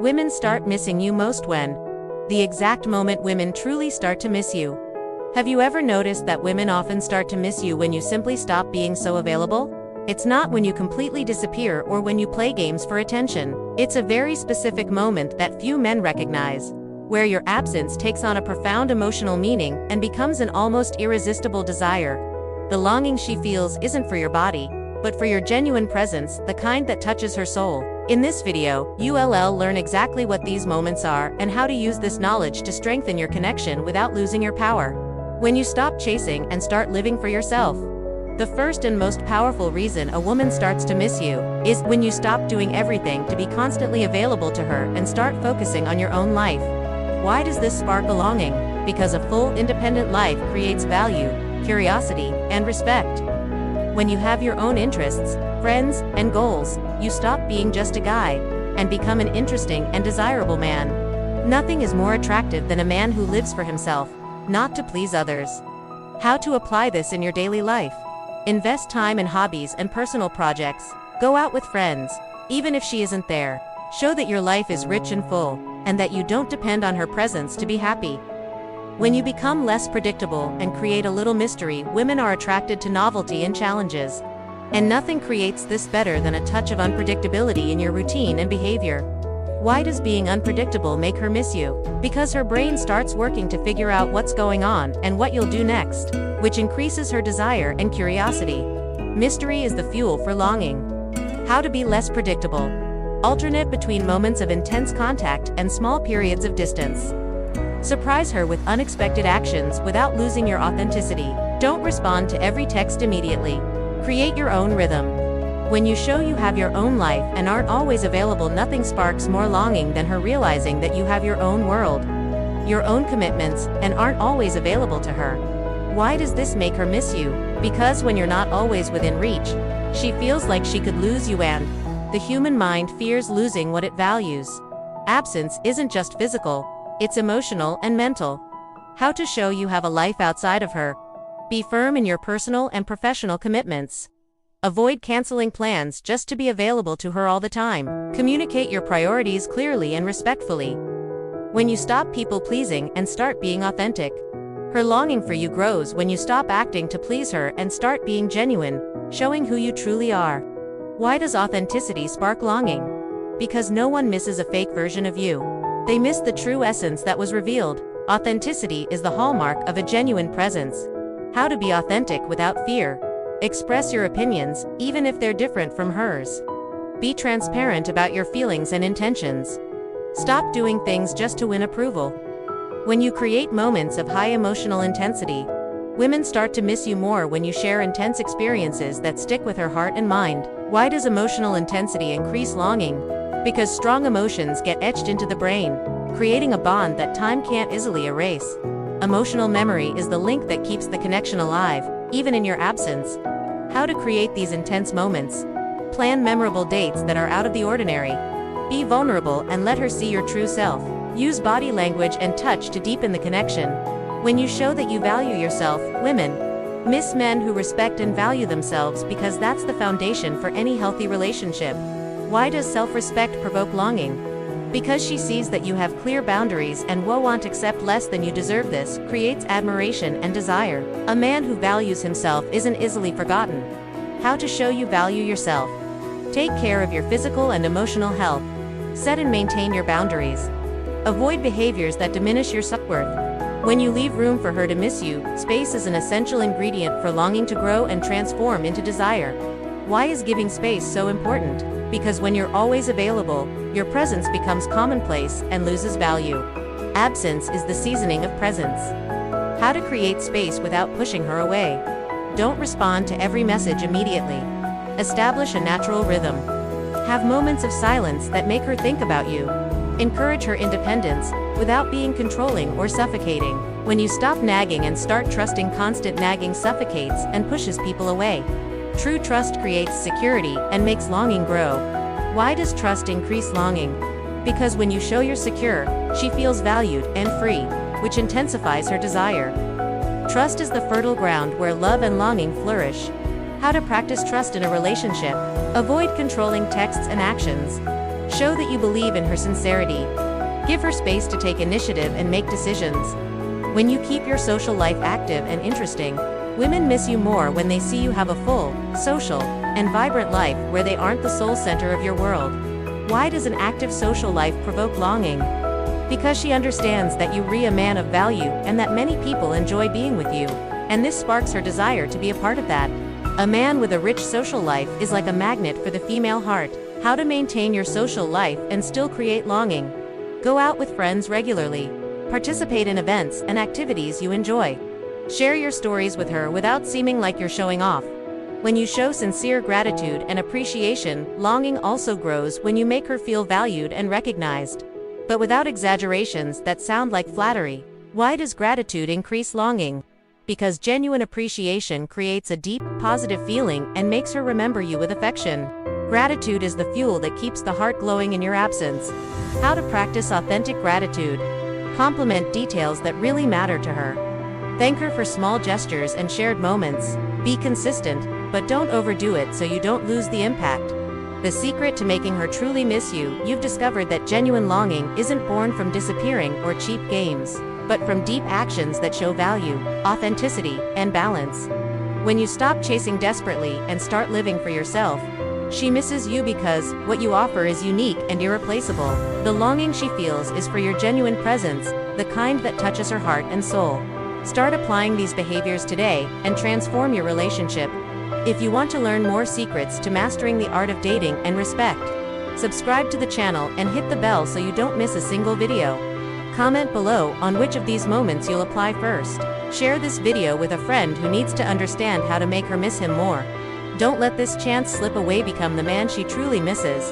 Women start missing you most when. The exact moment women truly start to miss you. Have you ever noticed that women often start to miss you when you simply stop being so available? It's not when you completely disappear or when you play games for attention. It's a very specific moment that few men recognize, where your absence takes on a profound emotional meaning and becomes an almost irresistible desire. The longing she feels isn't for your body, but for your genuine presence, the kind that touches her soul. In this video, you'll learn exactly what these moments are and how to use this knowledge to strengthen your connection without losing your power. When you stop chasing and start living for yourself. The first and most powerful reason a woman starts to miss you is when you stop doing everything to be constantly available to her and start focusing on your own life. Why does this spark a longing? Because a full, independent life creates value, curiosity, and respect. When you have your own interests, friends, and goals, you stop being just a guy and become an interesting and desirable man. Nothing is more attractive than a man who lives for himself, not to please others. How to apply this in your daily life? Invest time in hobbies and personal projects. Go out with friends, even if she isn't there. Show that your life is rich and full, and that you don't depend on her presence to be happy. When you become less predictable and create a little mystery, women are attracted to novelty and challenges. And nothing creates this better than a touch of unpredictability in your routine and behavior. Why does being unpredictable make her miss you? Because her brain starts working to figure out what's going on and what you'll do next, which increases her desire and curiosity. Mystery is the fuel for longing. How to be less predictable. Alternate between moments of intense contact and small periods of distance. Surprise her with unexpected actions without losing your authenticity. Don't respond to every text immediately. Create your own rhythm. When you show you have your own life and aren't always available, nothing sparks more longing than her realizing that you have your own world, your own commitments, and aren't always available to her. Why does this make her miss you? Because when you're not always within reach, she feels like she could lose you, and the human mind fears losing what it values. Absence isn't just physical, it's emotional and mental. How to show you have a life outside of her. Be firm in your personal and professional commitments. Avoid canceling plans just to be available to her all the time. Communicate your priorities clearly and respectfully. When you stop people-pleasing and start being authentic, her longing for you grows. When you stop acting to please her and start being genuine, showing who you truly are. Why does authenticity spark longing? Because no one misses a fake version of you. They miss the true essence that was revealed. Authenticity is the hallmark of a genuine presence. How to be authentic without fear. Express your opinions, even if they're different from hers. Be transparent about your feelings and intentions. Stop doing things just to win approval. When you create moments of high emotional intensity, women start to miss you more. When you share intense experiences that stick with her heart and mind. Why does emotional intensity increase longing? Because strong emotions get etched into the brain, creating a bond that time can't easily erase. Emotional memory is the link that keeps the connection alive, even in your absence. How to create these intense moments. Plan memorable dates that are out of the ordinary. Be vulnerable and let her see your true self. Use body language and touch to deepen the connection. When you show that you value yourself, women miss men who respect and value themselves, because that's the foundation for any healthy relationship. Why does self-respect provoke longing? Because she sees that you have clear boundaries and won't accept less than you deserve. This creates admiration and desire. A man who values himself isn't easily forgotten. How to show you value yourself. Take care of your physical and emotional health. Set and maintain your boundaries. Avoid behaviors that diminish your self-worth. When you leave room for her to miss you, space is an essential ingredient for longing to grow and transform into desire. Why is giving space so important? Because when you're always available, your presence becomes commonplace and loses value. Absence is the seasoning of presence. How to create space without pushing her away. Don't respond to every message immediately. Establish a natural rhythm. Have moments of silence that make her think about you. Encourage her independence, without being controlling or suffocating. When you stop nagging and start trusting, constant nagging suffocates and pushes people away. True trust creates security and makes longing grow. Why does trust increase longing? Because when you show you're secure, she feels valued and free, which intensifies her desire. Trust is the fertile ground where love and longing flourish. How to practice trust in a relationship. Avoid controlling texts and actions. Show that you believe in her sincerity. Give her space to take initiative and make decisions. When you keep your social life active and interesting, women miss you more when they see you have a full, social, and vibrant life where they aren't the sole center of your world. Why does an active social life provoke longing? Because she understands that you are a man of value and that many people enjoy being with you, and this sparks her desire to be a part of that. A man with a rich social life is like a magnet for the female heart. How to maintain your social life and still create longing. Go out with friends regularly. Participate in events and activities you enjoy. Share your stories with her without seeming like you're showing off. When you show sincere gratitude and appreciation, longing also grows when you make her feel valued and recognized. But without exaggerations that sound like flattery. Why does gratitude increase longing? Because genuine appreciation creates a deep, positive feeling and makes her remember you with affection. Gratitude is the fuel that keeps the heart glowing in your absence. How to practice authentic gratitude. Compliment details that really matter to her. Thank her for small gestures and shared moments. Be consistent, but don't overdo it so you don't lose the impact. The secret to making her truly miss you. You've discovered that genuine longing isn't born from disappearing or cheap games, but from deep actions that show value, authenticity, and balance. When you stop chasing desperately and start living for yourself, she misses you because what you offer is unique and irreplaceable. The longing she feels is for your genuine presence, the kind that touches her heart and soul. Start applying these behaviors today and transform your relationship. If you want to learn more secrets to mastering the art of dating and respect, subscribe to the channel and hit the bell so you don't miss a single video. Comment below on which of these moments you'll apply first. Share this video with a friend who needs to understand how to make her miss him more. Don't let this chance slip away. Become the man she truly misses.